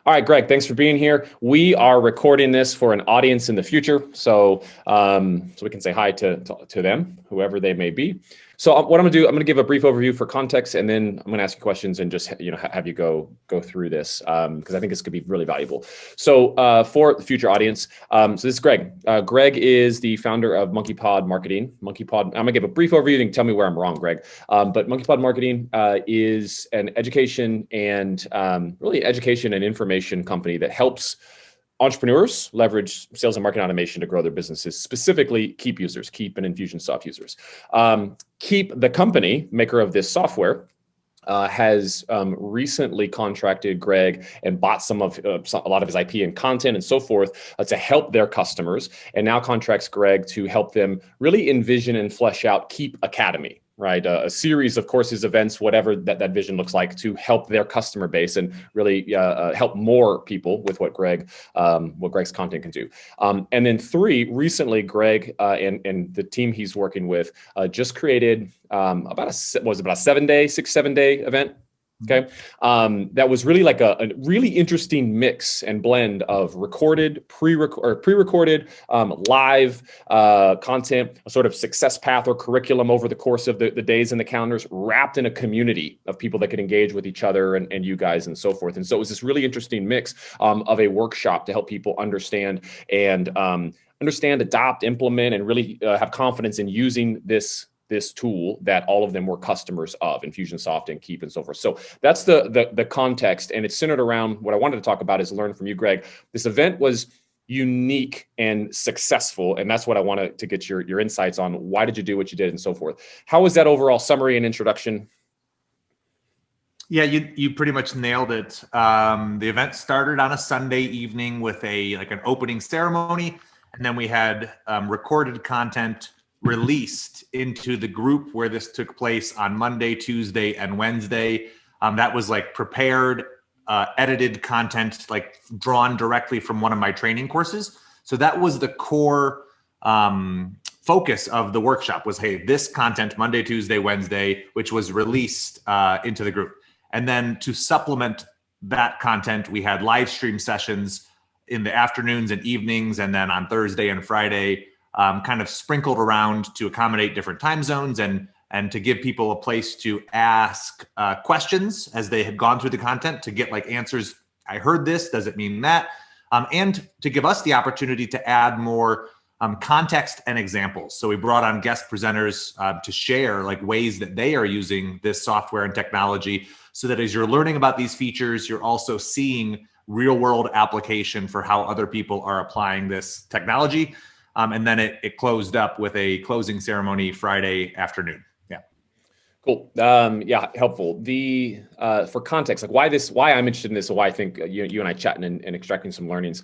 All right, Greg, thanks for being here. We are recording this for an audience in the future, so we can say hi to them, whoever they may be. So what I'm gonna do, I'm gonna give a brief overview for context, and then I'm gonna ask you questions and just have you go through this because I think this could be really valuable. So for the future audience, so this is Greg. Greg is the founder of Monkeypod Marketing. Monkeypod. I'm gonna give a brief overview. You can tell me where I'm wrong, Greg. But Monkeypod Marketing is an education and really education and information company that helps entrepreneurs leverage sales and marketing automation to grow their businesses, specifically Keep users, Keep and Infusionsoft users. Keep, the company maker of this software, has recently contracted Greg and bought a lot of his IP and content and so forth to help their customers, and now contracts Greg to help them really envision and flesh out Keep Academy. Right, a series of courses, events, whatever that vision looks like, to help their customer base and really help more people with what Greg's content can do. And then recently, Greg and the team he's working with just created about a 6-7 day event. Okay, that was really like a really interesting mix and blend of recorded, pre-recorded, live content, a sort of success path or curriculum over the course of the days and the calendars, wrapped in a community of people that could engage with each other and you guys and so forth. And so it was this really interesting mix of a workshop to help people understand, adopt, implement, and really have confidence in using this tool that all of them were customers of, Infusionsoft and Keep and so forth. So that's the context, and it's centered around what I wanted to talk about is learn from you, Greg. This event was unique and successful, and that's what I wanted to get your insights on. Why did you do what you did and so forth? How was that overall summary and introduction? Yeah, you pretty much nailed it. The event started on a Sunday evening with an opening ceremony, and then we had recorded content released into the group where this took place on Monday, Tuesday, and Wednesday. That was like prepared, edited content, like drawn directly from one of my training courses. So that was the core focus of the workshop was, hey, this content, Monday, Tuesday, Wednesday, which was released into the group. And then to supplement that content, we had live stream sessions in the afternoons and evenings, and then on Thursday and Friday, kind of sprinkled around to accommodate different time zones and to give people a place to ask questions as they had gone through the content to get like answers. I heard this, does it mean that? And to give us the opportunity to add more context and examples. So we brought on guest presenters to share like ways that they are using this software and technology, so that as you're learning about these features, you're also seeing real world application for how other people are applying this technology. And then it closed up with a closing ceremony Friday afternoon. Yeah. Cool. Yeah, helpful. For context, like why I'm interested in this, and why I think you and I chatting and extracting some learnings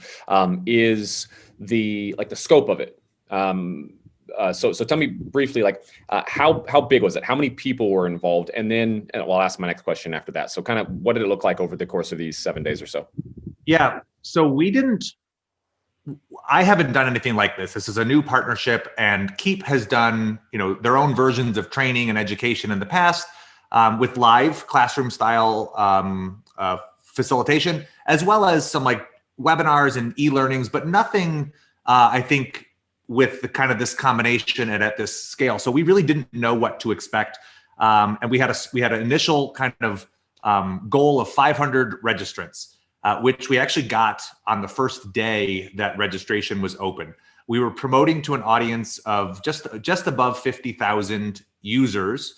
is the scope of it. So tell me briefly, how big was it? How many people were involved? And then I'll ask my next question after that. So kind of what did it look like over the course of these 7 days or so? Yeah. So I haven't done anything like this. This is a new partnership, and Keep has done, their own versions of training and education in the past with live classroom style facilitation, as well as some like webinars and e-learnings, but nothing, I think, with the kind of this combination and at this scale. So we really didn't know what to expect. And we had an initial kind of goal of 500 registrants. Which we actually got on the first day that registration was open. We were promoting to an audience of just above 50,000 users.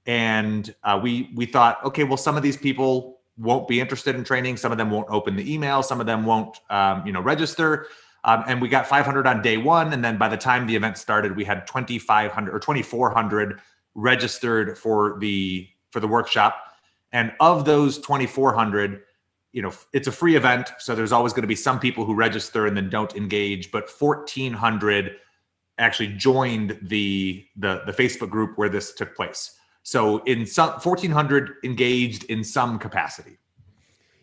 And we thought, okay, well, some of these people won't be interested in training. Some of them won't open the email. Some of them won't, register. And we got 500 on day one. And then by the time the event started, we had 2,500 or 2,400 registered for the workshop. And of those 2,400, it's a free event, so there's always going to be some people who register and then don't engage, but 1,400 actually joined the Facebook group where this took place. So 1,400 engaged in some capacity.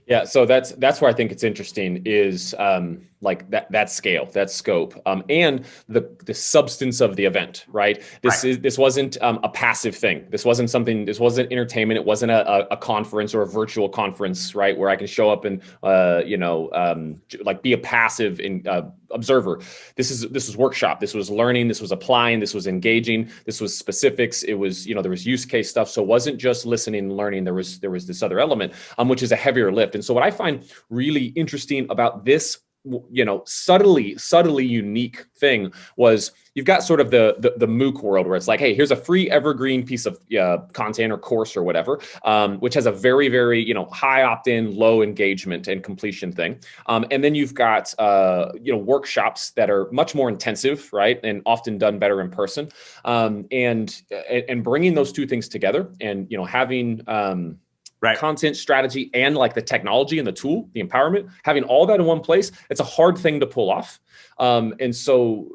Yeah, so that's where I think it's interesting is, like that scale, that scope, and the substance of the event, right? This wasn't a passive thing. This wasn't entertainment. It wasn't a conference or a virtual conference, right? Where I can show up and like be a passive observer. This was workshop. This was learning. This was applying. This was engaging. This was specifics. It was, there was use case stuff. So it wasn't just listening and learning. There was this other element, which is a heavier lift. And so what I find really interesting about this, subtly unique thing was you've got sort of the MOOC world where it's like, hey, here's a free evergreen piece of content or course or whatever, which has a very, very, high opt-in, low engagement and completion thing. And then you've got, workshops that are much more intensive, right? And often done better in person. And bringing those two things together and, having, content strategy and like the technology and the tool, the empowerment, having all that in one place, it's a hard thing to pull off. And so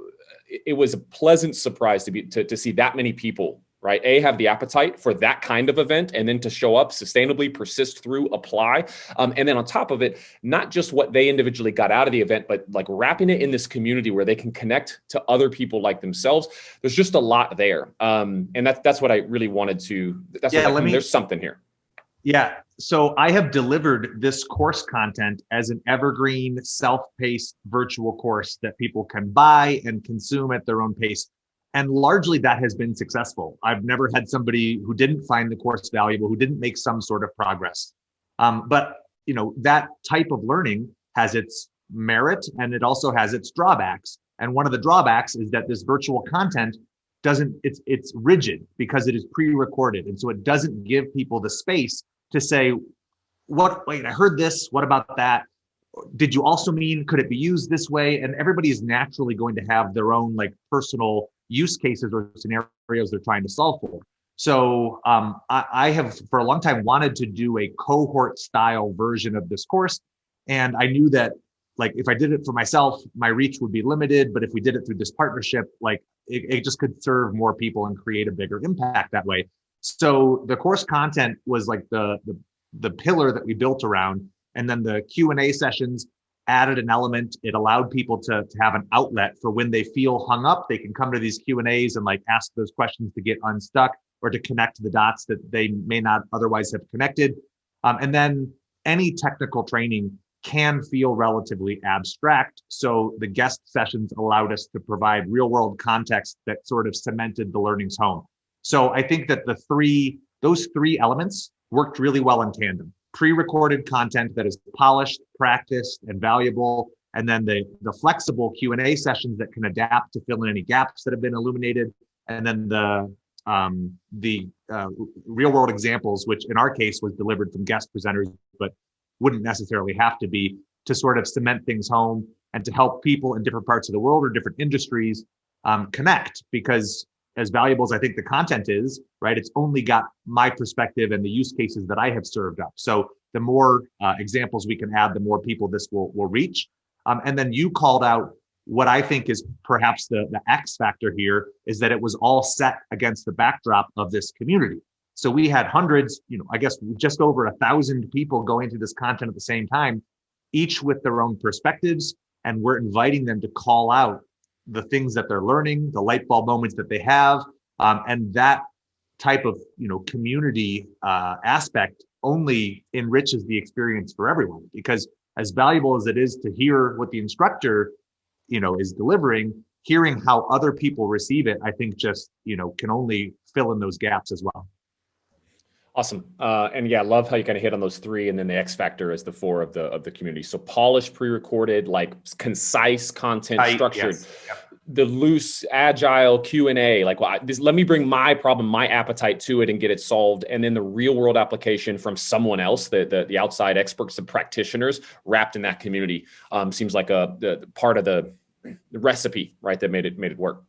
it was a pleasant surprise to see that many people, right? Have the appetite for that kind of event, and then to show up sustainably, persist through, apply. And then on top of it, not just what they individually got out of the event, but like wrapping it in this community where they can connect to other people like themselves. There's just a lot there. And that's what I really wanted to, there's something here. Yeah. So I have delivered this course content as an evergreen, self-paced virtual course that people can buy and consume at their own pace. And largely that has been successful. I've never had somebody who didn't find the course valuable, who didn't make some sort of progress. But that type of learning has its merit and it also has its drawbacks. And one of the drawbacks is that this virtual content it's rigid because it is pre-recorded. And so it doesn't give people the space to say, wait, I heard this, what about that? Did you also mean, could it be used this way? And everybody is naturally going to have their own like personal use cases or scenarios they're trying to solve for. So I have for a long time wanted to do a cohort style version of this course. And I knew that like if I did it for myself, my reach would be limited. But if we did it through this partnership, like it just could serve more people and create a bigger impact that way. So the course content was like the pillar that we built around, and then the Q&A sessions added an element. It allowed people to have an outlet for when they feel hung up. They can come to these Q&As and like ask those questions to get unstuck or to connect the dots that they may not otherwise have connected. And then any technical training can feel relatively abstract. So the guest sessions allowed us to provide real world context that sort of cemented the learnings home. So I think that those three elements worked really well in tandem. Pre-recorded content that is polished, practiced, and valuable, and then the flexible Q&A sessions that can adapt to fill in any gaps that have been illuminated, and then the real world examples, which in our case was delivered from guest presenters, but wouldn't necessarily have to be, to sort of cement things home and to help people in different parts of the world or different industries connect. Because as valuable as I think the content is, right, it's only got my perspective and the use cases that I have served up. So the more examples we can add, the more people this will reach. And then you called out what I think is perhaps the X factor here, is that it was all set against the backdrop of this community. So we had hundreds, I guess just over 1,000 people going through this content at the same time, each with their own perspectives. And we're inviting them to call out the things that they're learning, the light bulb moments that they have. And that type of, community aspect only enriches the experience for everyone, because as valuable as it is to hear what the instructor, is delivering, hearing how other people receive it, I think just, can only fill in those gaps as well. Awesome. And yeah, love how you kind of hit on those three, and then the X factor is the four of the community. So polished, pre-recorded, like concise content, structured, yes. Yep. The loose, agile Q&A, like, let me bring my problem, my appetite to it and get it solved. And then the real world application from someone else, the outside experts and practitioners wrapped in that community, seems like the part of the recipe, right, that made it work.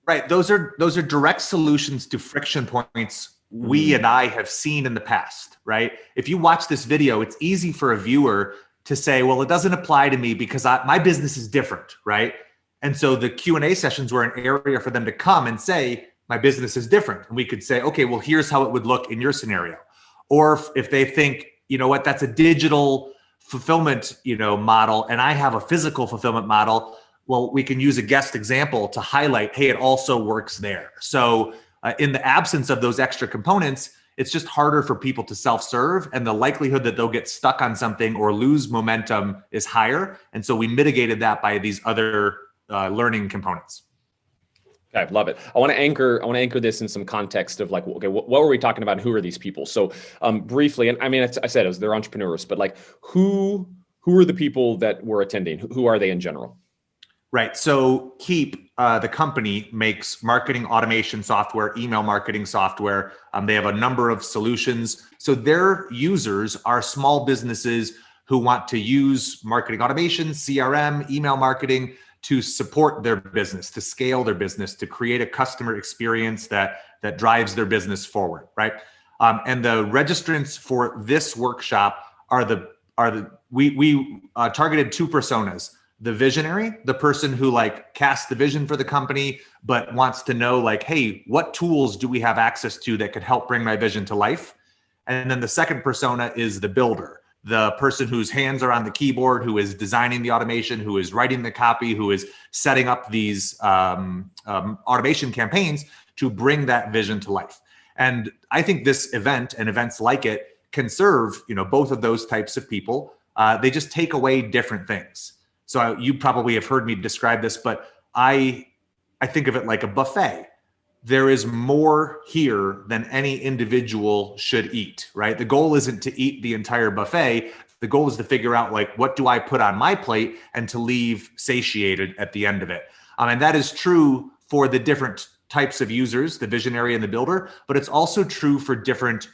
Right. Those are direct solutions to friction points we and I have seen in the past, right? If you watch this video, it's easy for a viewer to say, well, it doesn't apply to me because my business is different, right? And so the Q&A sessions were an area for them to come and say, my business is different. And we could say, okay, well, here's how it would look in your scenario. Or if they think, you know what, that's a digital fulfillment, model, and I have a physical fulfillment model, well, we can use a guest example to highlight, hey, it also works there. So in the absence of those extra components, it's just harder for people to self-serve, and the likelihood that they'll get stuck on something or lose momentum is higher. And so we mitigated that by these other learning components. Okay, love it. I want to anchor this in some context of like, okay, what were we talking about? And who are these people? So briefly, and I mean, I said they're entrepreneurs, but like who are the people that were attending? Who are they in general? Right. So Keep, the company, makes marketing automation software, email marketing software. They have a number of solutions. So their users are small businesses who want to use marketing automation, CRM, email marketing to support their business, to scale their business, to create a customer experience that drives their business forward. Right. And the registrants for this workshop we targeted two personas. The visionary, the person who like casts the vision for the company, but wants to know like, hey, what tools do we have access to that could help bring my vision to life? And then the second persona is the builder, the person whose hands are on the keyboard, who is designing the automation, who is writing the copy, who is setting up these automation campaigns to bring that vision to life. And I think this event and events like it can serve, both of those types of people. They just take away different things. So you probably have heard me describe this, but I think of it like a buffet. There is more here than any individual should eat, right? The goal isn't to eat the entire buffet. The goal is to figure out like, what do I put on my plate and to leave satiated at the end of it. And that is true for the different types of users, the visionary and the builder, but it's also true for different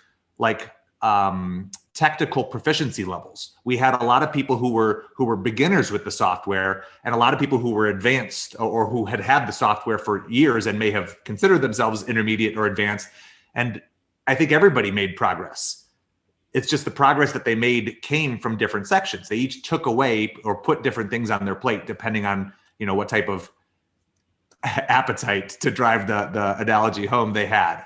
technical proficiency levels. We had a lot of people who were beginners with the software, and a lot of people who were advanced or who had the software for years and may have considered themselves intermediate or advanced. And I think everybody made progress. It's just the progress that they made came from different sections. They each took away or put different things on their plate, depending on what type of appetite, to drive the analogy home, they had.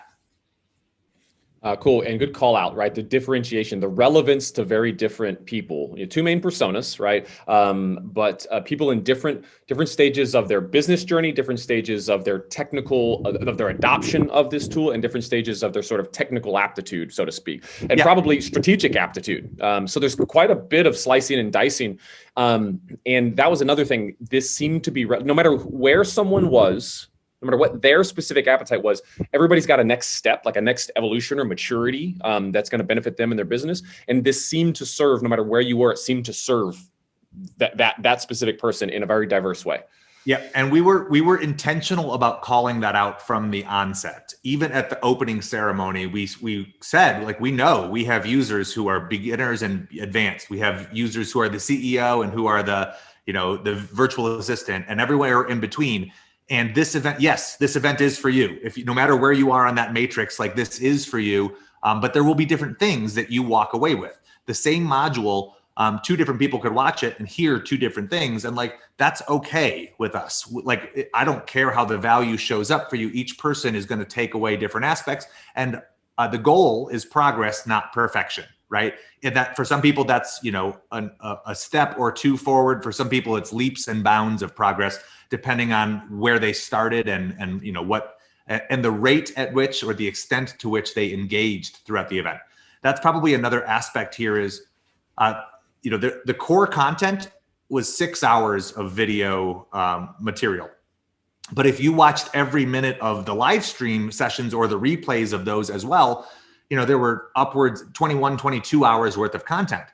Cool. And good call out, right? The differentiation, the relevance to very different people, two main personas, right? But people in different stages of their business journey, different stages of their of their adoption of this tool, and different stages of their sort of technical aptitude, so to speak, and probably strategic aptitude. So there's quite a bit of slicing and dicing. And that was another thing. This seemed to be, no matter where someone was, no matter what their specific appetite was, everybody's got a next step, like a next evolution or maturity that's going to benefit them in their business. And this seemed to serve, no matter where you were, it seemed to serve that specific person in a very diverse way. Yeah, and we were intentional about calling that out from the onset. Even at the opening ceremony, we said, like, we know we have users who are beginners and advanced. We have users who are the CEO and who are the virtual assistant, and everywhere in between. And this event, yes, this event is for you. No matter where you are on that matrix, like, this is for you. But there will be different things that you walk away with. The same module, two different people could watch it and hear two different things. And like, that's okay with us. Like, I don't care how the value shows up for you. Each person is going to take away different aspects. And the goal is progress, not perfection, right? And that for some people, that's, a step or two forward. For some people, it's leaps and bounds of progress, depending on where they started and what, and the rate at which, or the extent to which they engaged throughout the event. That's probably another aspect here is, the core content was 6 hours of video material. But if you watched every minute of the live stream sessions or the replays of those as well, there were upwards 21, 22 hours worth of content.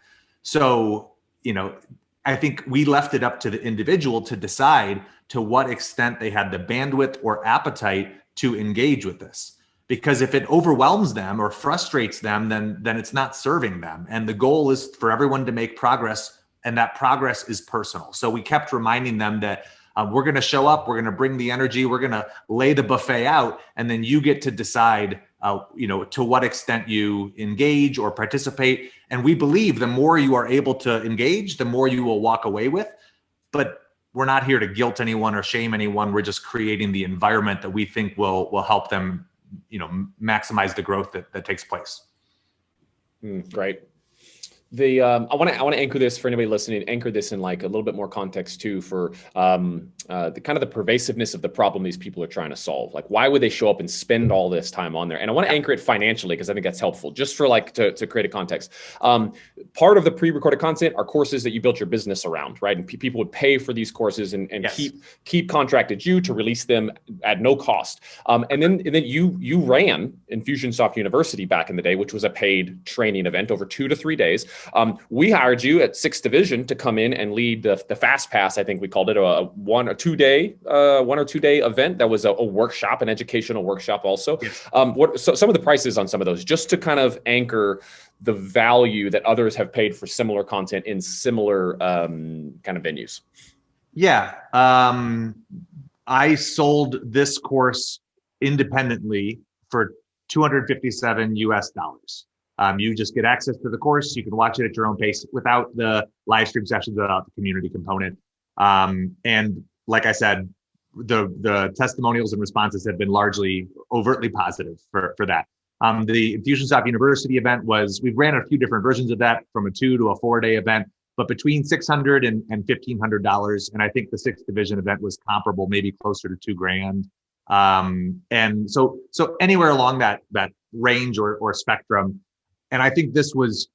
So, I think we left it up to the individual to decide to what extent they had the bandwidth or appetite to engage with this. Because if it overwhelms them or frustrates them, then it's not serving them. And the goal is for everyone to make progress, and that progress is personal. So we kept reminding them that we're going to show up, we're going to bring the energy, we're going to lay the buffet out, and then you get to decide, to what extent you engage or participate. And we believe the more you are able to engage, the more you will walk away with. But we're not here to guilt anyone or shame anyone. We're just creating the environment that we think will help them, maximize the growth that takes place. Great. I want to anchor this for anybody listening, anchor this in like a little bit more context too for the kind of the pervasiveness of the problem these people are trying to solve. Like, why would they show up and spend all this time on there? And I want to anchor it financially because I think that's helpful, just for like to create a context. Part of the pre-recorded content are courses that you built your business around, right? And people would pay for these courses and Yes. keep contracted you to release them at no cost. And then you ran Infusionsoft University back in the day, which was a paid training event over 2 to 3 days. We hired you at 6th Division to come in and lead the Fast Pass. I think we called it a 1 or 2 day event. That was a workshop, an educational workshop also. Yes. So some of the prices on some of those, just to kind of anchor the value that others have paid for similar content in similar kind of venues. Yeah. I sold this course independently for $257 US. You just get access to the course. You can watch it at your own pace without the live stream sessions, without the community component. And like I said, the testimonials and responses have been largely overtly positive for that. The Infusionsoft University event we ran a few different versions of that, from a 2 to a 4 day event, but between $600 and $1,500. And I think the 6th Division event was comparable, maybe closer to $2,000. And so anywhere along that range or spectrum. And I think this was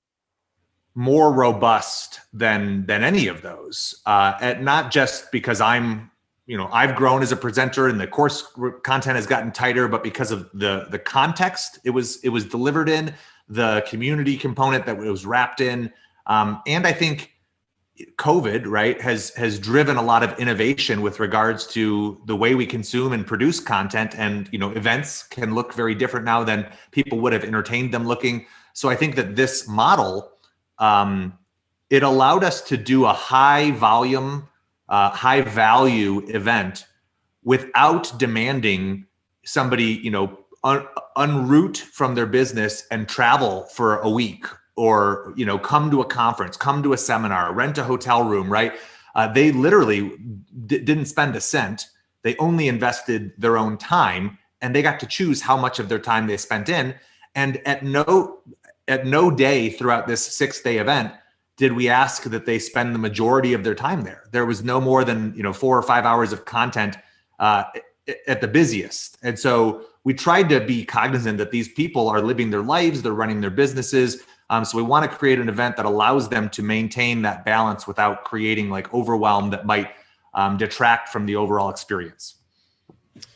more robust than any of those. Not just because I've grown as a presenter and the course content has gotten tighter, but because of the context it was delivered in, the community component that it was wrapped in. And I think COVID, right, has driven a lot of innovation with regards to the way we consume and produce content. And, events can look very different now than people would have entertained them looking. So I think that this model, it allowed us to do a high volume, high value event without demanding somebody, unroot from their business and travel for a week, or, come to a conference, come to a seminar, rent a hotel room, right? They literally didn't spend a cent. They only invested their own time, and they got to choose how much of their time they spent in. And at no day throughout this 6-day event did we ask that they spend the majority of their time there. There was no more than 4 or 5 hours of content at the busiest. And so we tried to be cognizant that these people are living their lives, they're running their businesses. So we want to create an event that allows them to maintain that balance without creating like overwhelm that might detract from the overall experience.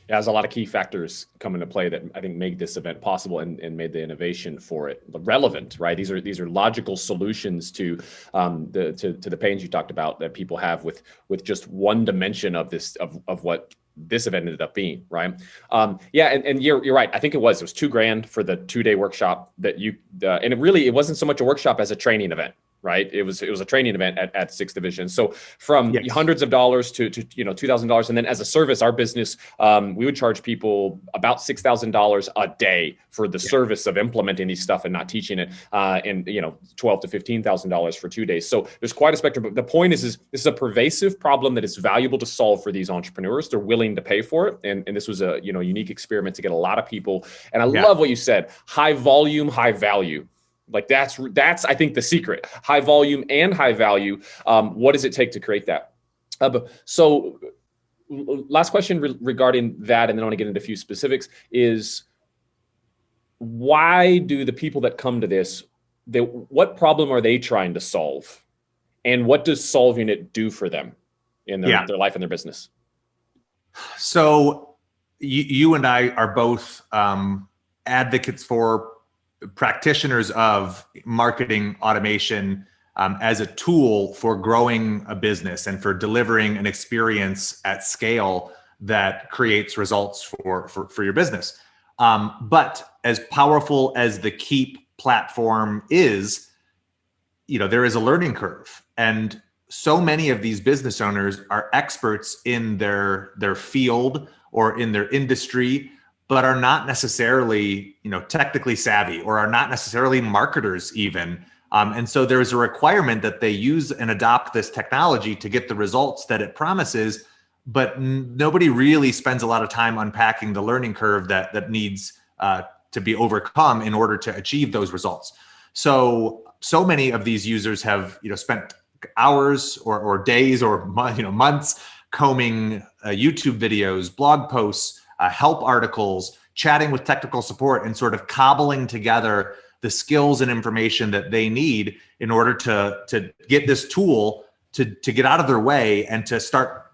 Yeah, there's a lot of key factors come into play that I think make this event possible and made the innovation for it relevant, right? These are logical solutions to the pains you talked about that people have with just one dimension of this of what this event ended up being, right? And you're right. I think it was $2,000 for the 2-day workshop that and it wasn't so much a workshop as a training event, right? It was a training event at 6th Division. So from hundreds of dollars to $2,000, and then as a service, our business, we would charge people about $6,000 a day for the service of implementing these stuff and not teaching it, and $12,000 to $15,000 for 2 days. So there's quite a spectrum. But the point is this is a pervasive problem that is valuable to solve for these entrepreneurs. They're willing to pay for it, and this was a unique experiment to get a lot of people. And I love what you said: high volume, high value. Like that's I think the secret: high volume and high value. What does it take to create that? So last question regarding that, and then I want to get into a few specifics, is why do the people that come to this, what problem are they trying to solve? And what does solving it do for them in their life and their business? So you and I are both advocates for, practitioners of marketing automation as a tool for growing a business and for delivering an experience at scale that creates results for your business. But as powerful as the Keep platform is, there is a learning curve. And so many of these business owners are experts in their field or in their industry, but are not necessarily, technically savvy, or are not necessarily marketers even. And so there's a requirement that they use and adopt this technology to get the results that it promises, but nobody really spends a lot of time unpacking the learning curve that needs to be overcome in order to achieve those results. So so many of these users have, spent hours or days or months combing YouTube videos, blog posts, help articles, chatting with technical support, and sort of cobbling together the skills and information that they need in order to get this tool to get out of their way and to start,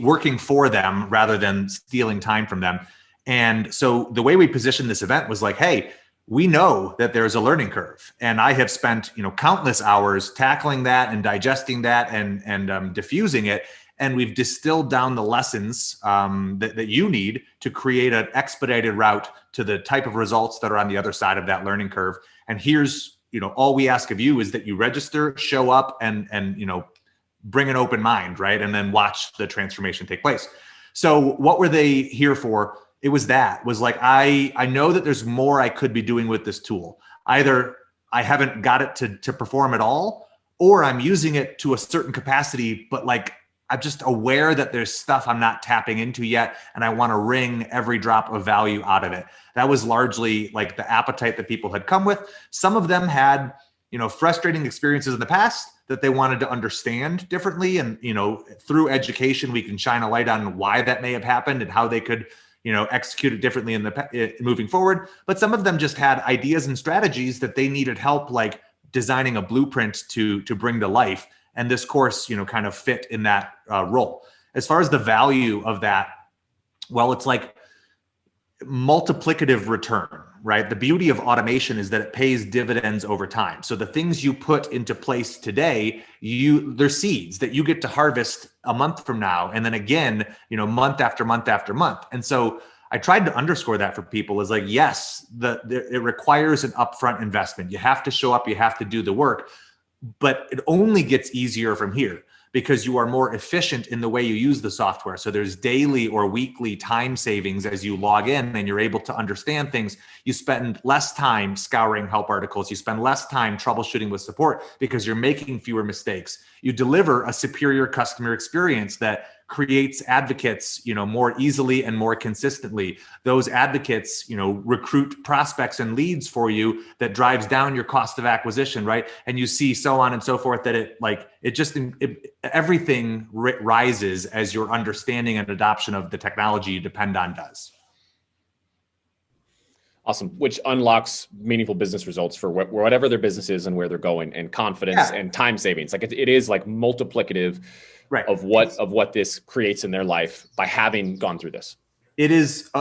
working for them rather than stealing time from them. And so the way we positioned this event was like, hey, we know that there's a learning curve, and I have spent, countless hours tackling that and digesting that and diffusing it. And we've distilled down the lessons that you need to create an expedited route to the type of results that are on the other side of that learning curve. And here's, all we ask of you is that you register, show up, and bring an open mind, right? And then watch the transformation take place. So what were they here for? It was like, I know that there's more I could be doing with this tool. Either I haven't got it to perform at all, or I'm using it to a certain capacity, but like, I'm just aware that there's stuff I'm not tapping into yet, and I want to wring every drop of value out of it. That was largely like the appetite that people had come with. Some of them had, frustrating experiences in the past that they wanted to understand differently. And, through education, we can shine a light on why that may have happened and how they could, execute it differently moving forward. But some of them just had ideas and strategies that they needed help, like designing a blueprint to bring to life. And this course, kind of fit in that role. As far as the value of that, well, it's like multiplicative return, right? The beauty of automation is that it pays dividends over time. So the things you put into place today, they're seeds that you get to harvest a month from now, and then again, month after month after month. And so I tried to underscore that for people is like, yes, it requires an upfront investment. You have to show up, you have to do the work. But it only gets easier from here because you are more efficient in the way you use the software. So there's daily or weekly time savings as you log in and you're able to understand things. You spend less time scouring help articles. You spend less time troubleshooting with support because you're making fewer mistakes. You deliver a superior customer experience that creates advocates, more easily and more consistently. Those advocates, recruit prospects and leads for you that drives down your cost of acquisition, right? And you see so on and so forth that everything rises as your understanding and adoption of the technology you depend on does. Awesome. Which unlocks meaningful business results for whatever their business is and where they're going, and confidence and time savings. Like it is like multiplicative of what this creates in their life by having gone through this. It is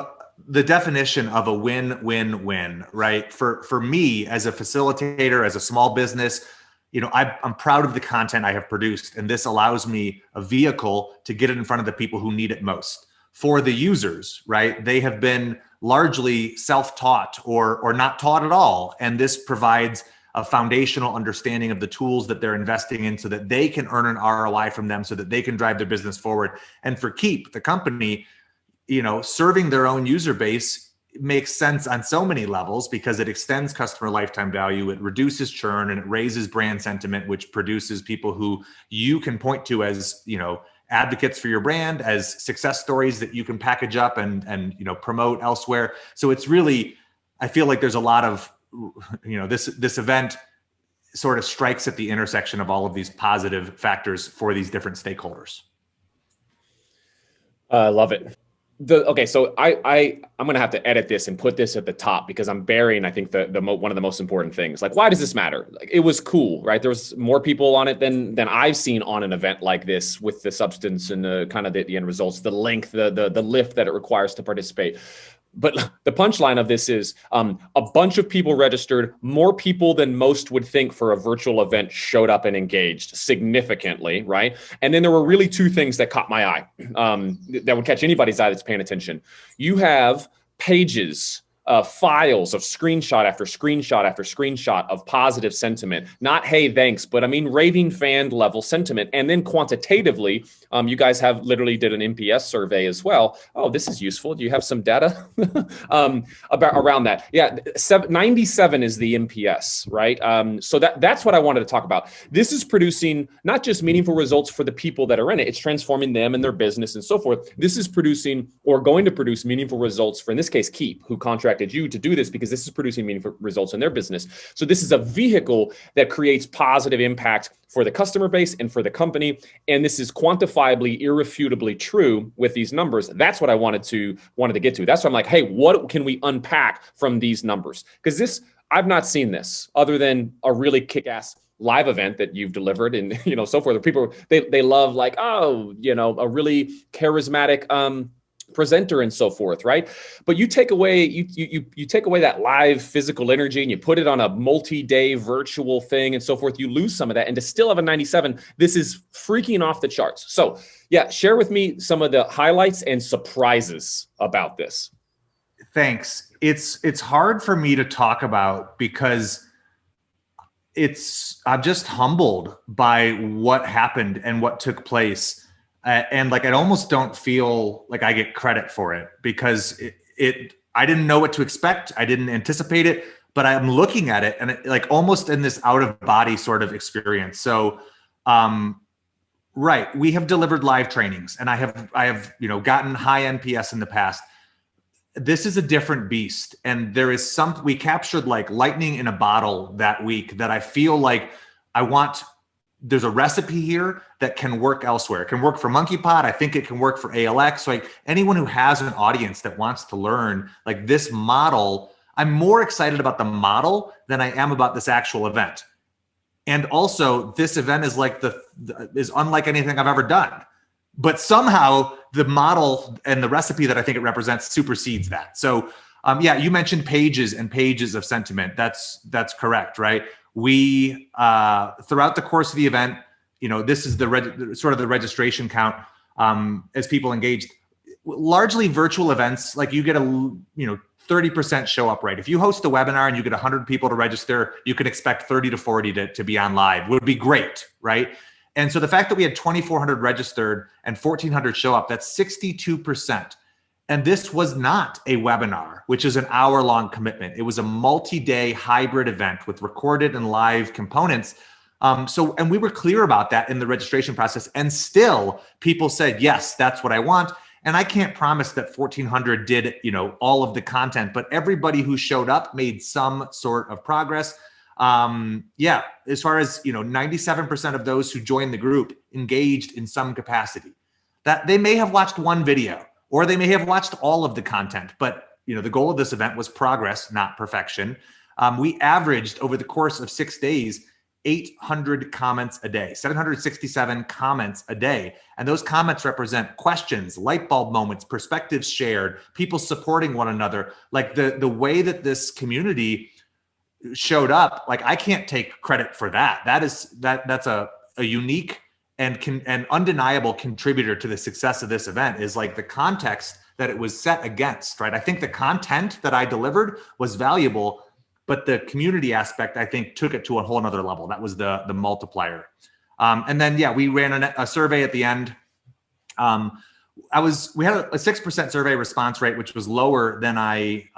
the definition of a win-win-win, right? For me as a facilitator, as a small business, I'm proud of the content I have produced, and this allows me a vehicle to get it in front of the people who need it most. For the users, right? They have been largely self-taught or not taught at all. And this provides a foundational understanding of the tools that they're investing in so that they can earn an ROI from them so that they can drive their business forward. And for Keep, the company, serving their own user base makes sense on so many levels because it extends customer lifetime value, it reduces churn, and it raises brand sentiment, which produces people who you can point to as, advocates for your brand, as success stories that you can package up and promote elsewhere. So it's really, I feel like there's a lot of, this event sort of strikes at the intersection of all of these positive factors for these different stakeholders. I love it. So I'm going to have to edit this and put this at the top because I'm burying, I think, one of the most important things. Like, why does this matter? Like, it was cool, right? There was more people on it than I've seen on an event like this, with the substance and the kind of the end results, the length, the lift that it requires to participate. But the punchline of this is a bunch of people registered, more people than most would think for a virtual event showed up and engaged significantly, right? And then there were really two things that caught my eye that would catch anybody's eye that's paying attention. You have pages, files of screenshot after screenshot after screenshot of positive sentiment. Not, hey, thanks, but I mean raving fan level sentiment. And then quantitatively, you guys have literally did an NPS survey as well. Oh, this is useful. Do you have some data around that? Yeah, 97 is the NPS, right? So that's what I wanted to talk about. This is producing not just meaningful results for the people that are in it, it's transforming them and their business and so forth. This is producing or going to produce meaningful results for, in this case, Keep, who contract expected you to do this because this is producing meaningful results in their business. So this is a vehicle that creates positive impact for the customer base and for the company. And this is quantifiably, irrefutably true with these numbers. That's what I wanted to get to. That's why I'm like, hey, what can we unpack from these numbers? Because this, I've not seen this other than a really kick-ass live event that you've delivered and, so forth. People, they love like, oh, a really charismatic, presenter and so forth, right? But you take away you take away that live physical energy and you put it on a multi-day virtual thing and so forth. You lose some of that, and to still have a 97, this is freaking off the charts. So yeah, share with me some of the highlights and surprises about this. Thanks. It's hard for me to talk about because I'm just humbled by what happened and what took place. And like, I almost don't feel like I get credit for it because I didn't know what to expect. I didn't anticipate it, but I'm looking at it and like almost in this out of body sort of experience. So, right. We have delivered live trainings and I have, gotten high NPS in the past. This is a different beast. And there is we captured like lightning in a bottle that week that I feel like there's a recipe here that can work elsewhere. It can work for Monkeypod. I think it can work for ALX. Like anyone who has an audience that wants to learn like this model, I'm more excited about the model than I am about this actual event. And also this event is like is unlike anything I've ever done, but somehow the model and the recipe that I think it represents supersedes that. So yeah, you mentioned pages and pages of sentiment. That's correct, right? We, throughout the course of the event, this is sort of the registration count as people engaged. Largely virtual events, like you get 30% show up rate. If you host a webinar and you get 100 people to register, you can expect 30 to 40 to be on live. Would be great, right? And so the fact that we had 2,400 registered and 1,400 show up, that's 62%. And this was not a webinar, which is an hour-long commitment. It was a multi-day hybrid event with recorded and live components. And we were clear about that in the registration process. And still, people said, yes, that's what I want. And I can't promise that 1,400 did, all of the content, but everybody who showed up made some sort of progress. Yeah, as far as 97% of those who joined the group engaged in some capacity. That they may have watched one video, or they may have watched all of the content, but the goal of this event was progress, not perfection. We averaged over the course of 6 days, 800 comments a day, 767 comments a day. And those comments represent questions, light bulb moments, perspectives shared, people supporting one another. Like the way that this community showed up, like I can't take credit for that. That's a unique and undeniable contributor to the success of this event is like the context that it was set against, right? I think the content that I delivered was valuable, but the community aspect, I think, took it to a whole nother level. That was the multiplier. And then, yeah, we ran a survey at the end. We had a 6% survey response rate, which was lower than I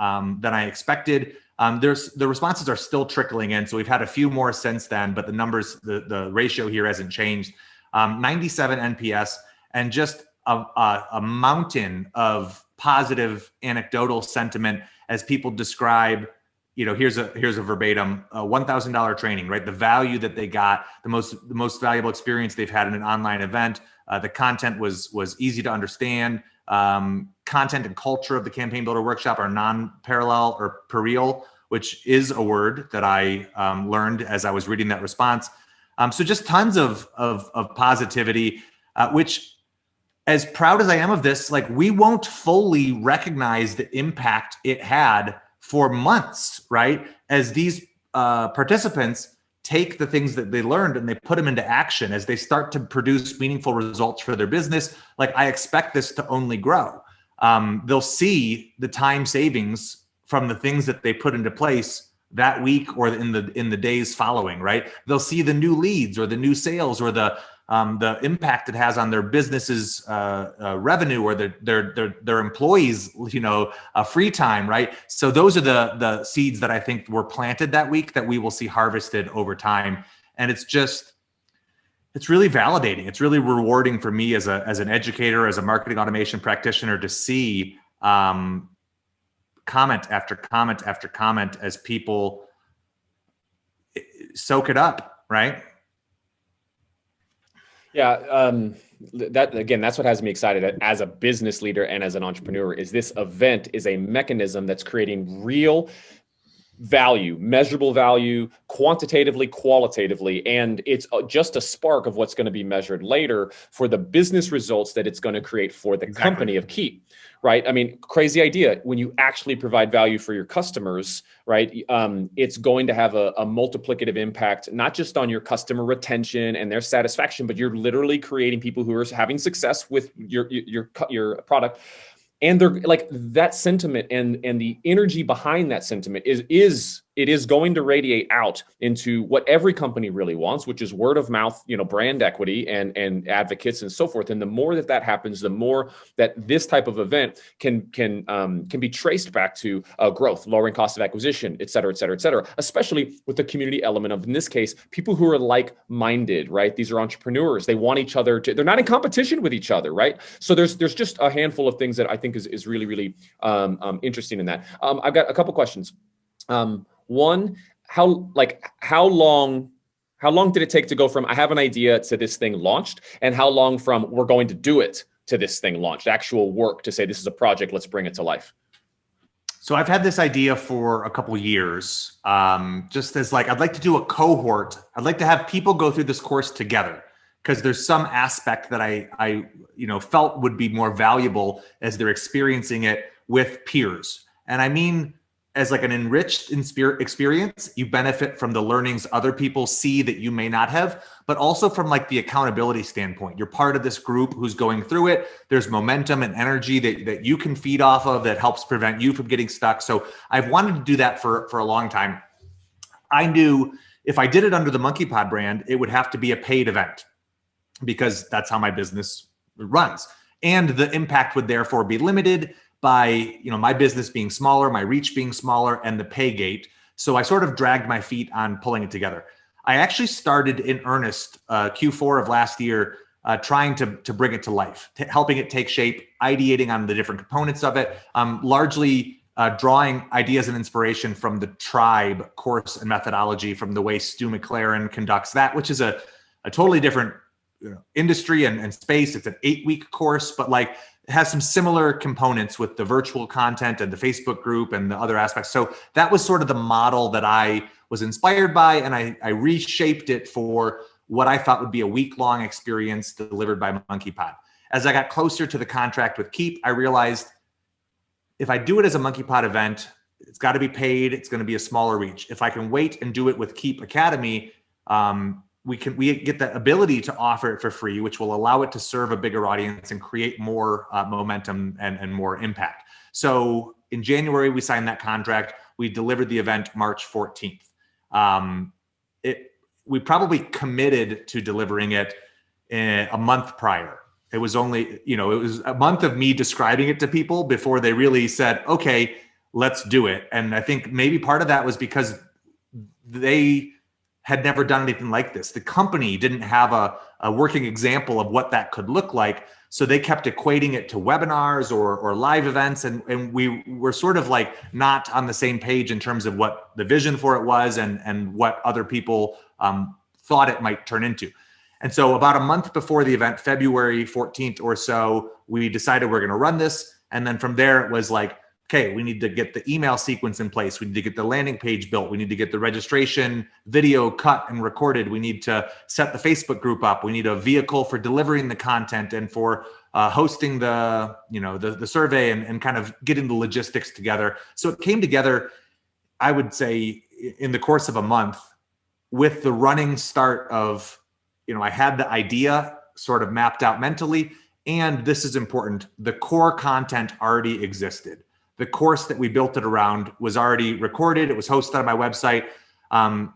expected. The responses are still trickling in. So we've had a few more since then, but the numbers, the ratio here hasn't changed. 97 NPS and just a mountain of positive anecdotal sentiment as people describe, here's a verbatim, $1,000 training, right? The value that they got, the most valuable experience they've had in an online event. The content was easy to understand. Content and culture of the Campaign Builder Workshop are non-parallel or perennial, which is a word that I learned as I was reading that response. So just tons of positivity, which, as proud as I am of this, like we won't fully recognize the impact it had for months, right? As these participants take the things that they learned and they put them into action, as they start to produce meaningful results for their business, like I expect this to only grow. They'll see the time savings from the things that they put into place that week or in the days following, right? They'll see the new leads or the new sales or the impact it has on their business's revenue or their employees, free time, right? So those are the seeds that I think were planted that week that we will see harvested over time. And it's really validating. It's really rewarding for me as an educator, as a marketing automation practitioner to see comment after comment after comment as people soak it up, right? Yeah, that again, that's what has me excited as a business leader and as an entrepreneur. Is this event is a mechanism that's creating real value, measurable value, quantitatively, qualitatively, and it's just a spark of what's going to be measured later for the business results that it's going to create for the company of Keep, right? I mean, crazy idea. When you actually provide value for your customers, right, it's going to have a multiplicative impact, not just on your customer retention and their satisfaction, but you're literally creating people who are having success with your product. And they're like that sentiment and the energy behind that sentiment is going to radiate out into what every company really wants, which is word of mouth, brand equity and advocates and so forth. And the more that happens, the more that this type of event can be traced back to growth, lowering cost of acquisition, et cetera, et cetera, et cetera, especially with the community element of, in this case, people who are like-minded, right? These are entrepreneurs. They want each other they're not in competition with each other, right? So there's just a handful of things that I think is really, really interesting in that. I've got a couple questions. One, how long did it take to go from I have an idea to this thing launched, and how long from we're going to do it to this thing launched, actual work to say this is a project, let's bring it to life? So I've had this idea for a couple of years, just as I'd like to do a cohort. I'd like to have people go through this course together, because there's some aspect that I felt would be more valuable as they're experiencing it with peers. And I mean, as an enriched experience, you benefit from the learnings other people see that you may not have, but also from the accountability standpoint. You're part of this group who's going through it. There's momentum and energy that you can feed off of that helps prevent you from getting stuck. So I've wanted to do that for a long time. I knew if I did it under the Monkeypod brand, it would have to be a paid event, because that's how my business runs. And the impact would therefore be limited by, my business being smaller, my reach being smaller, and the pay gate. So I sort of dragged my feet on pulling it together. I actually started in earnest Q4 of last year, trying to bring it to life, helping it take shape, ideating on the different components of it, largely drawing ideas and inspiration from the Tribe course and methodology, from the way Stu McLaren conducts that, which is a totally different industry and space. It's an 8-week course, but it has some similar components with the virtual content and the Facebook group and the other aspects. So that was sort of the model that I was inspired by, and I reshaped it for what I thought would be a week-long experience delivered by Monkeypod. As I got closer to the contract with Keep, I realized if I do it as a Monkeypod event, it's got to be paid. It's going to be a smaller reach. If I can wait and do it with Keep Academy, we get the ability to offer it for free, which will allow it to serve a bigger audience and create more momentum and more impact. So in January, we signed that contract. We delivered the event March 14th. We probably committed to delivering it a month prior. It was only, it was a month of me describing it to people before they really said, okay, let's do it. And I think maybe part of that was because they had never done anything like this. The company didn't have a working example of what that could look like. So they kept equating it to webinars or live events. And we were sort of not on the same page in terms of what the vision for it was and what other people thought it might turn into. And so about a month before the event, February 14th or so, we decided we're going to run this. And then from there, it was okay, we need to get the email sequence in place. We need to get the landing page built. We need to get the registration video cut and recorded. We need to set the Facebook group up. We need a vehicle for delivering the content and for hosting the survey and kind of getting the logistics together. So it came together, I would say, in the course of a month, with the running start of, I had the idea sort of mapped out mentally, and this is important, the core content already existed. The course that we built it around was already recorded. It was hosted on my website.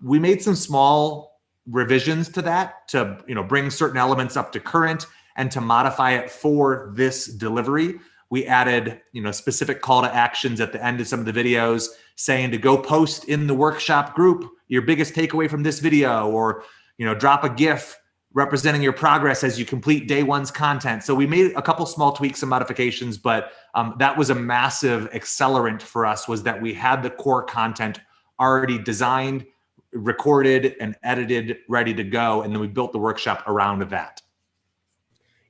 We made some small revisions to that to bring certain elements up to current and to modify it for this delivery. We added specific call to actions at the end of some of the videos saying to go post in the workshop group your biggest takeaway from this video, or drop a GIF representing your progress as you complete day one's content. So we made a couple small tweaks and modifications, but that was a massive accelerant for us, was that we had the core content already designed, recorded, and edited, ready to go. And then we built the workshop around that.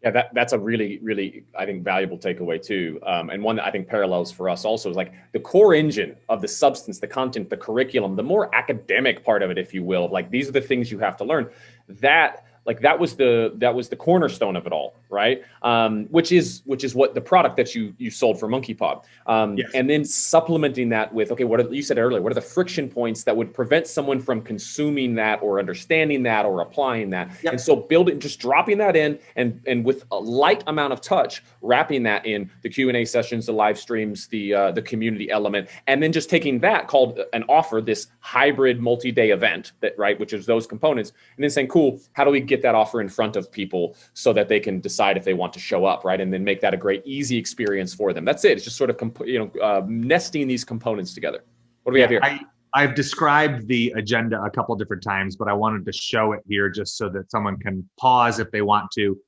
Yeah, that's a really, really, I think, valuable takeaway too. And one that I think parallels for us also is like the core engine of the substance, the content, the curriculum, the more academic part of it, if you will, like these are the things you have to learn. That was the cornerstone of it all, right? Which is what the product that you sold for Monkeypod. Yes. And then supplementing that with, okay, you said earlier, what are the friction points that would prevent someone from consuming that or understanding that or applying that? Yep. And so just dropping that in and with a light amount of touch, wrapping that in the Q&A sessions, the live streams, the community element, and then just taking that called an offer, this hybrid multi-day event which is those components, and then saying, cool, how do we get that offer in front of people so that they can decide if they want to show up, right? And then make that a great, easy experience for them. That's it. It's just sort of, nesting these components together. What do we have here? I've described the agenda a couple different times, but I wanted to show it here just so that someone can pause if they want to.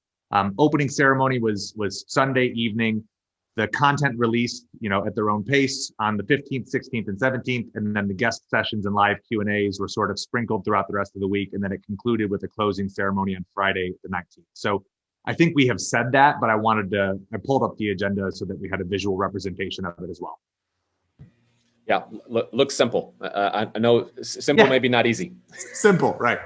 Opening ceremony was Sunday evening. The content released, at their own pace on the 15th, 16th, and 17th. And then the guest sessions and live Q&As were sort of sprinkled throughout the rest of the week. And then it concluded with a closing ceremony on Friday, the 19th. So I think we have said that, but I pulled up the agenda so that we had a visual representation of it as well. Yeah, looks simple. I know simple, maybe not easy. Simple, right?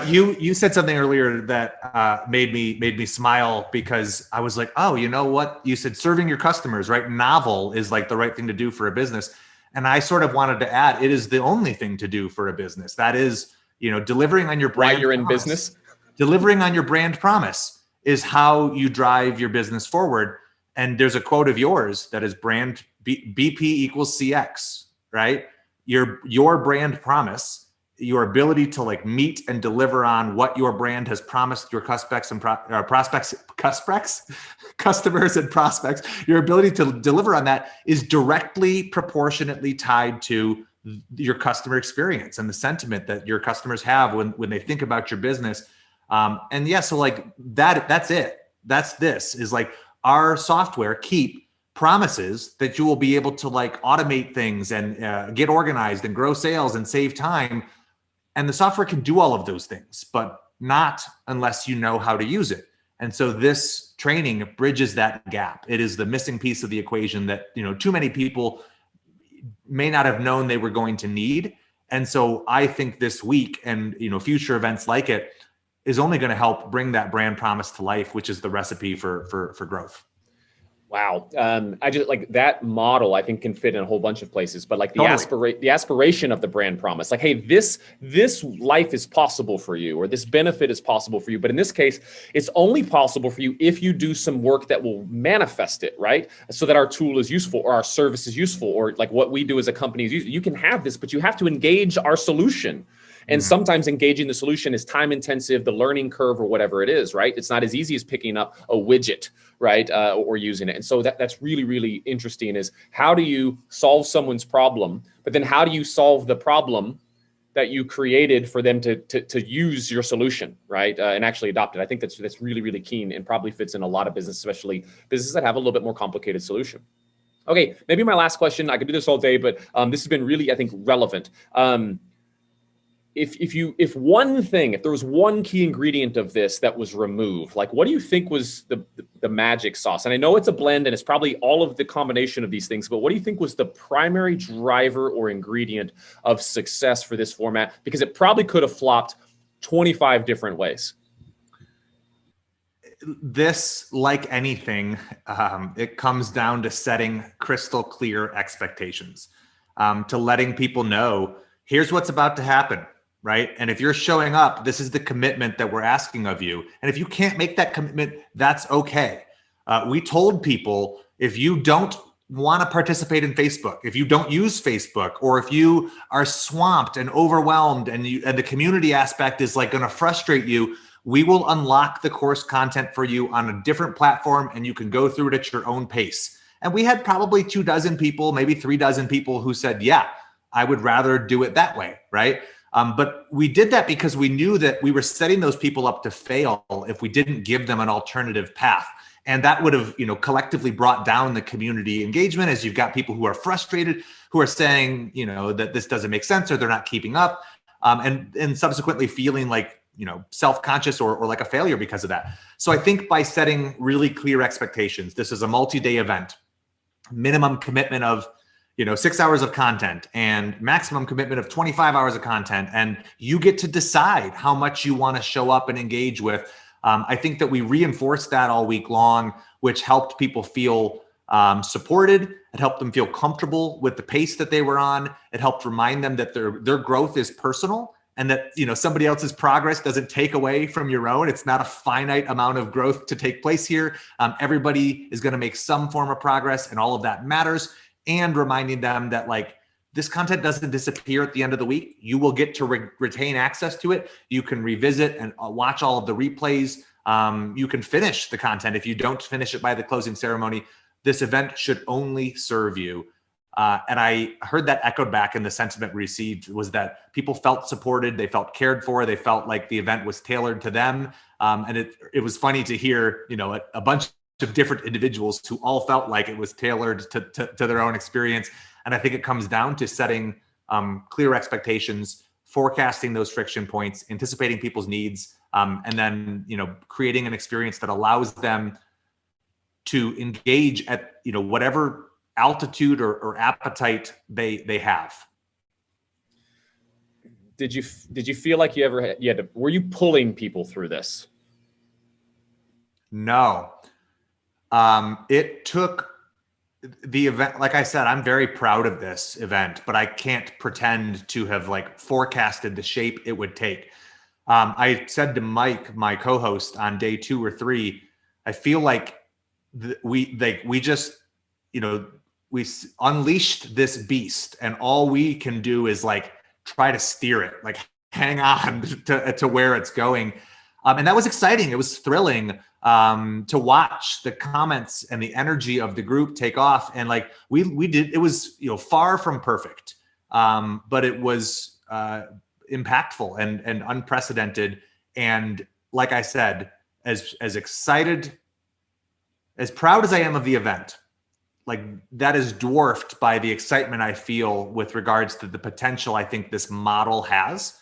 You said something earlier that made me smile, because I was like, oh, you know what? You said serving your customers, right? Novel is like the right thing to do for a business, and I sort of wanted to add, it is the only thing to do for a business. That is, delivering on your brand. While you're in business, delivering on your brand promise is how you drive your business forward. And there's a quote of yours that is brand BP equals CX, right? Your brand promise, your ability to meet and deliver on what your brand has promised your customers and prospects, your ability to deliver on that is directly proportionately tied to your customer experience and the sentiment that your customers have when they think about your business. So that's it. This is our software Keep promises that you will be able to automate things and get organized and grow sales and save time. And the software can do all of those things, but not unless you know how to use it. And so this training bridges that gap. It is the missing piece of the equation that, too many people may not have known they were going to need. And so I think this week and, future events like it is only going to help bring that brand promise to life, which is the recipe for growth. Wow. I just that model, I think, can fit in a whole bunch of places, but Totally. the aspiration of the brand promise, hey, this life is possible for you, or this benefit is possible for you. But in this case, it's only possible for you if you do some work that will manifest it, right? So that our tool is useful, or our service is useful, or what we do as a company is useful. You can have this, but you have to engage our solution. And sometimes engaging the solution is time intensive, the learning curve or whatever it is, right? It's not as easy as picking up a widget, right? Or using it. And so that's really, really interesting, is how do you solve someone's problem, but then how do you solve the problem that you created for them to use your solution, right? And actually adopt it. I think that's really, really keen, and probably fits in a lot of business, especially businesses that have a little bit more complicated solution. Okay, maybe my last question, I could do this all day, but this has been really, I think, relevant. If there was one key ingredient of this that was removed, what do you think was the magic sauce? And I know it's a blend and it's probably all of the combination of these things, but what do you think was the primary driver or ingredient of success for this format? Because it probably could have flopped 25 different ways. This, like anything, it comes down to setting crystal clear expectations, to letting people know, here's what's about to happen. Right. And if you're showing up, this is the commitment that we're asking of you. And if you can't make that commitment, that's okay. We told people, if you don't want to participate in Facebook, if you don't use Facebook, or if you are swamped and overwhelmed and the community aspect is going to frustrate you, we will unlock the course content for you on a different platform, and you can go through it at your own pace. And we had probably 24 people, maybe 36 people who said, yeah, I would rather do it that way. Right. But we did that because we knew that we were setting those people up to fail if we didn't give them an alternative path. And that would have, collectively brought down the community engagement, as you've got people who are frustrated, who are saying, that this doesn't make sense or they're not keeping up, and subsequently feeling like, self-conscious or like a failure because of that. So I think by setting really clear expectations, this is a multi-day event, minimum commitment of 6 hours of content and maximum commitment of 25 hours of content. And you get to decide how much you want to show up and engage with. I think that we reinforced that all week long, which helped people feel supported. It helped them feel comfortable with the pace that they were on. It helped remind them that their growth is personal, and that somebody else's progress doesn't take away from your own. It's not a finite amount of growth to take place here. Everybody is going to make some form of progress, and all of that matters. And reminding them that this content doesn't disappear at the end of the week. You will get to retain access to it. You can revisit and watch all of the replays. You can finish the content. If you don't finish it by the closing ceremony, this event should only serve you. And I heard that echoed back in the sentiment received, was that people felt supported. They felt cared for. They felt like the event was tailored to them. And it was funny to hear, a bunch of different individuals who all felt like it was tailored to their own experience. And I think it comes down to setting clear expectations, forecasting those friction points, anticipating people's needs, and then creating an experience that allows them to engage at whatever altitude or appetite they have. Did you feel like you had to, were you pulling people through this? No. It took the event. Like I said, I'm very proud of this event, but I can't pretend to have forecasted the shape it would take. I said to Mike, my co-host, on day 2 or 3, I feel like we unleashed this beast, and all we can do is try to steer it, hang on to where it's going. And that was exciting. It was thrilling to watch the comments and the energy of the group take off. And we did, it was, far from perfect, but it was impactful and unprecedented. And like I said, as excited, as proud as I am of the event, that is dwarfed by the excitement I feel with regards to the potential I think this model has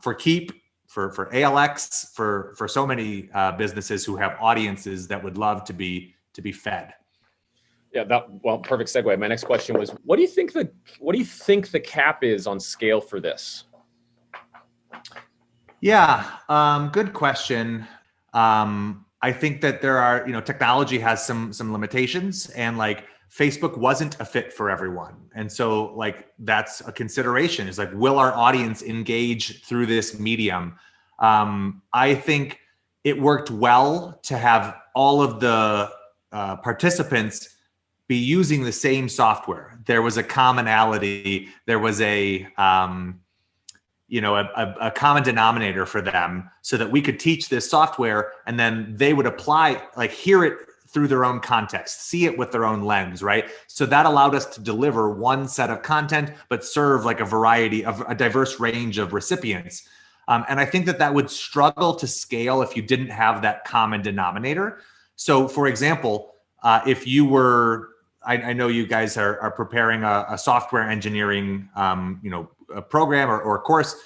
for Keep, for ALX, for so many businesses who have audiences that would love to be fed. Yeah, perfect segue. My next question was, what do you think the cap is on scale for this? Yeah, good question. I think that there are, technology has some limitations, and Facebook wasn't a fit for everyone. And so that's a consideration, is will our audience engage through this medium? I think it worked well to have all of the participants be using the same software. There was a commonality. There was a common denominator for them, so that we could teach this software, and then they would apply, hear it through their own context, see it with their own lens, right? So that allowed us to deliver one set of content, but serve a diverse range of recipients. And I think that would struggle to scale if you didn't have that common denominator. So for example, if you were, I know you guys are preparing a software engineering, a program or a course,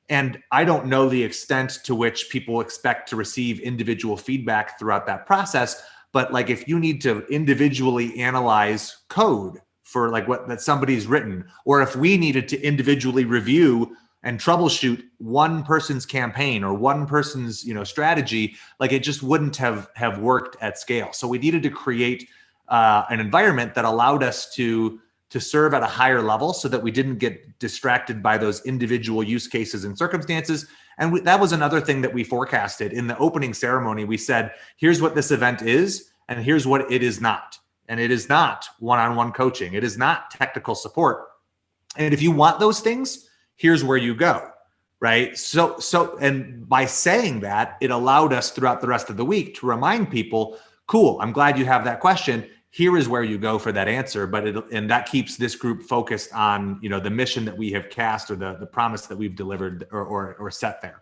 and I don't know the extent to which people expect to receive individual feedback throughout that process. But if you need to individually analyze code for what that somebody's written, or if we needed to individually review and troubleshoot one person's campaign or one person's strategy, it just wouldn't have worked at scale. So we needed to create an environment that allowed us to serve at a higher level, so that we didn't get distracted by those individual use cases and circumstances. And that was another thing that we forecasted in the opening ceremony. We said, here's what this event is, and here's what it is not. And it is not one-on-one coaching. It is not technical support. And if you want those things, here's where you go, right? So, and by saying that, it allowed us throughout the rest of the week to remind people, cool, I'm glad you have that question. here is where you go for that answer. And that keeps this group focused on, the mission that we have cast, or the promise that we've delivered or set there.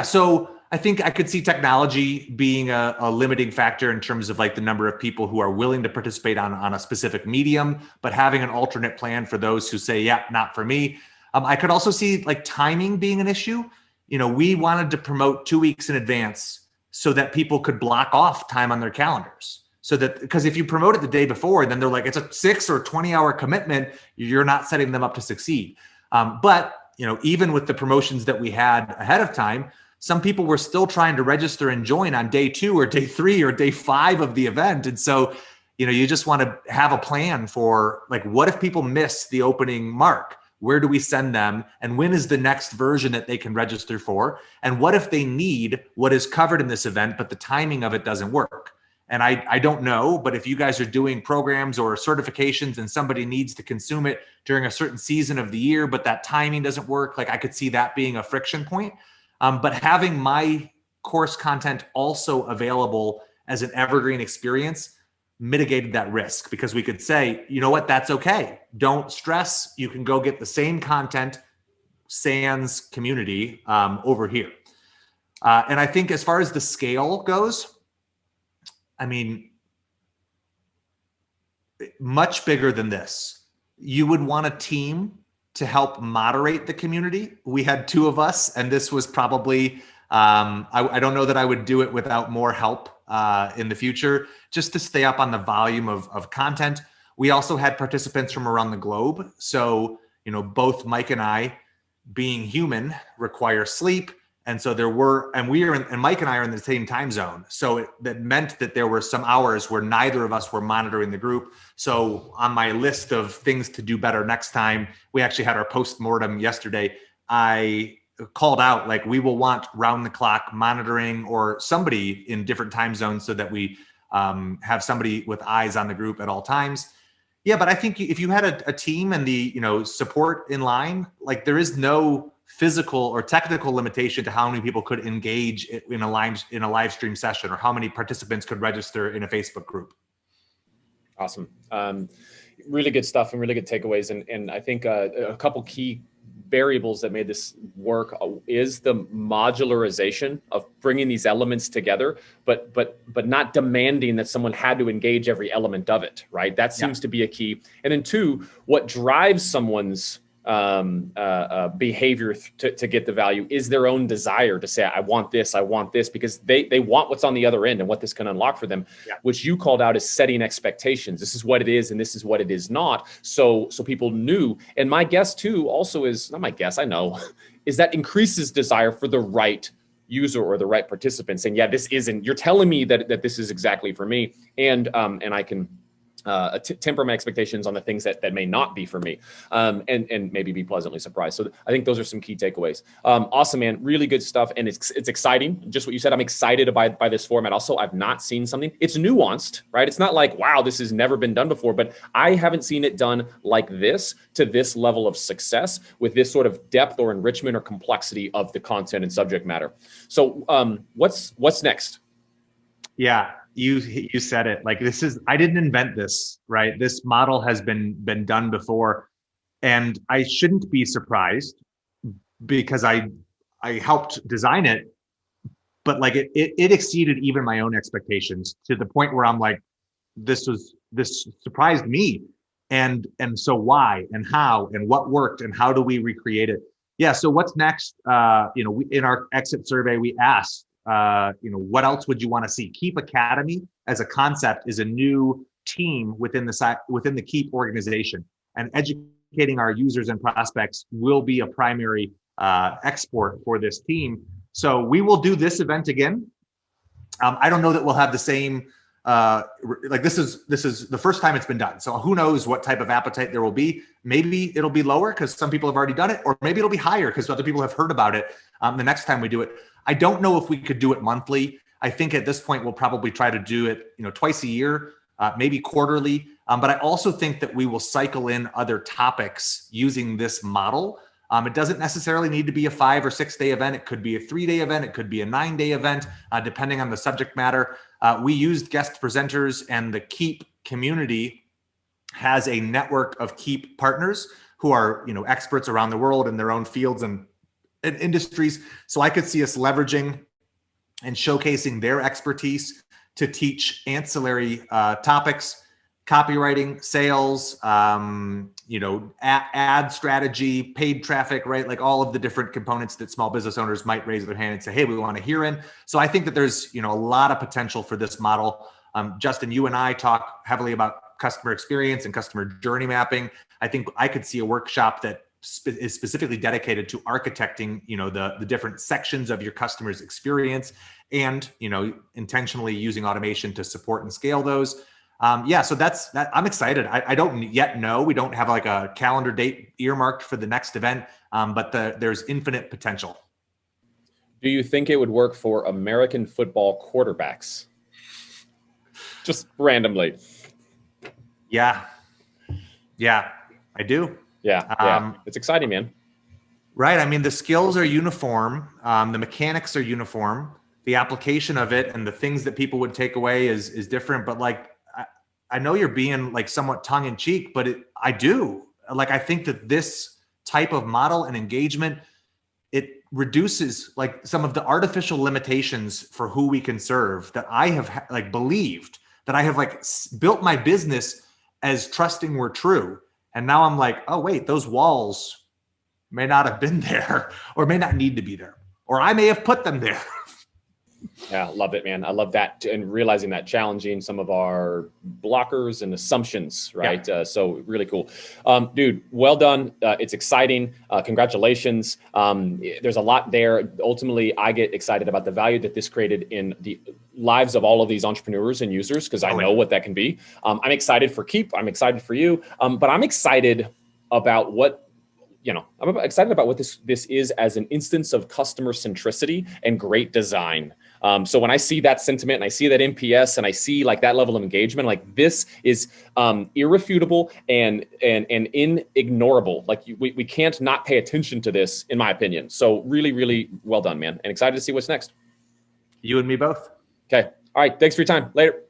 So I think I could see technology being a limiting factor in terms of like the number of people who are willing to participate on a specific medium, but having an alternate plan for those who say, yeah, not for me. I could also see like timing being an issue. We wanted to promote 2 weeks in advance so that people could block off time on their calendars. So that, because if you promote it the day before, then they're like, it's a 6 or 20-hour commitment, you're not setting them up to succeed. But even with the promotions that we had ahead of time, some people were still trying to register and join on day 2 or day 3 or day 5 of the event. And so, you just want to have a plan for like, what if people miss the opening mark? Where do we send them? And when is the next version that they can register for? And what if they need what is covered in this event, but the timing of it doesn't work? And I don't know, but if you guys are doing programs or certifications and somebody needs to consume it during a certain season of the year, but that timing doesn't work, like I could see that being a friction point. But having my course content also available as an evergreen experience mitigated that risk, because we could say, you know what, that's okay. Don't stress. You can go get the same content, sans community over here. And I think as far as the scale goes, I mean, much bigger than this. You would want a team to help moderate the community. We had 2 of us, and this was probably, I don't know that I would do it without more help in the future, just to stay up on the volume of content. We also had participants from around the globe. So, both Mike and I, being human, require sleep. And so and Mike and I are in the same time zone. So that meant that there were some hours where neither of us were monitoring the group. So on my list of things to do better next time, we actually had our post-mortem yesterday. I called out, like, we will want round the clock monitoring or somebody in different time zones so that we have somebody with eyes on the group at all times. Yeah, but I think if you had a team and the support in line, like, there is no physical or technical limitation to how many people could engage in a live stream session, or how many participants could register in a Facebook group. Awesome. Really good stuff and really good takeaways. And I think a couple key variables that made this work is the modularization of bringing these elements together, but not demanding that someone had to engage every element of it, right? That seems to be a key. And then 2, what drives someone's behavior to get the value is their own desire to say, I want this, because they want what's on the other end and what this can unlock for them, which you called out as setting expectations. This is what it is, and this is what it is not. So people knew. And my guess too also is, not my guess, I know, is that increases desire for the right user or the right participant, saying, yeah, this isn't, you're telling me that this is exactly for me. And I can temper my expectations on the things that may not be for me, and maybe be pleasantly surprised. So I think those are some key takeaways. Awesome, man. Really good stuff. And it's exciting. Just what you said, I'm excited by this format. Also, I've not seen something. It's nuanced, right? It's not like, wow, this has never been done before, but I haven't seen it done like this, to this level of success, with this sort of depth or enrichment or complexity of the content and subject matter. So what's next? Yeah. You said it. Like, I didn't invent this, right? This model has been done before, and I shouldn't be surprised, because I helped design it, but like it exceeded even my own expectations, to the point where I'm like, this surprised me. And so why and how and what worked and how do we recreate it? Yeah. So what's next? In our exit survey, we asked, what else would you want to see? Keep Academy as a concept is a new team within the Keep organization, and educating our users and prospects will be a primary export for this team. So we will do this event again. I don't know that we'll have the same, this is the first time it's been done. So who knows what type of appetite there will be. Maybe it'll be lower because some people have already done it, or maybe it'll be higher because other people have heard about it the next time we do it. I don't know if we could do it monthly. I think at this point, we'll probably try to do it, twice a year, maybe quarterly. But I also think that we will cycle in other topics using this model It doesn't necessarily need to be a 5 or 6 day event. It could be a 3-day event. It could be a 9-day event, depending on the subject matter. We used guest presenters, and the Keep community has a network of Keep partners who are, experts around the world in their own fields and industries. So I could see us leveraging and showcasing their expertise to teach ancillary topics, copywriting, sales, ad strategy, paid traffic, right? Like all of the different components that small business owners might raise their hand and say, hey, we want to hear in. So I think that there's, a lot of potential for this model. Justin, you and I talk heavily about customer experience and customer journey mapping. I think I could see a workshop that is specifically dedicated to architecting, the different sections of your customer's experience and, intentionally using automation to support and scale those. So that's that. I'm excited. I don't yet know. We don't have like a calendar date earmarked for the next event, but there's infinite potential. Do you think it would work for American football quarterbacks? Just randomly. Yeah, I do. Yeah. It's exciting, man. Right. I mean, the skills are uniform. The mechanics are uniform. The application of it and the things that people would take away is different. But like, I know you're being like somewhat tongue in cheek, but I do. Like, I think that this type of model and engagement, it reduces like some of the artificial limitations for who we can serve that I have like believed that I have like built my business as trusting were true. And now I'm like, oh, wait, those walls may not have been there or may not need to be there, or I may have put them there. Yeah, love it, man. I love that. And realizing that, challenging some of our blockers and assumptions, right? Yeah. So really cool. Dude, well done. It's exciting. Congratulations. There's a lot there. Ultimately, I get excited about the value that this created in the lives of all of these entrepreneurs and users, because I know what that can be. I'm excited for Keep. I'm excited for you. But I'm excited about I'm excited about what this is as an instance of customer centricity and great design. So when I see that sentiment and I see that NPS and I see like that level of engagement, like this is irrefutable and inignorable. Like we can't not pay attention to this, in my opinion. So really, really well done, man. And excited to see what's next. You and me both. Okay. All right. Thanks for your time. Later.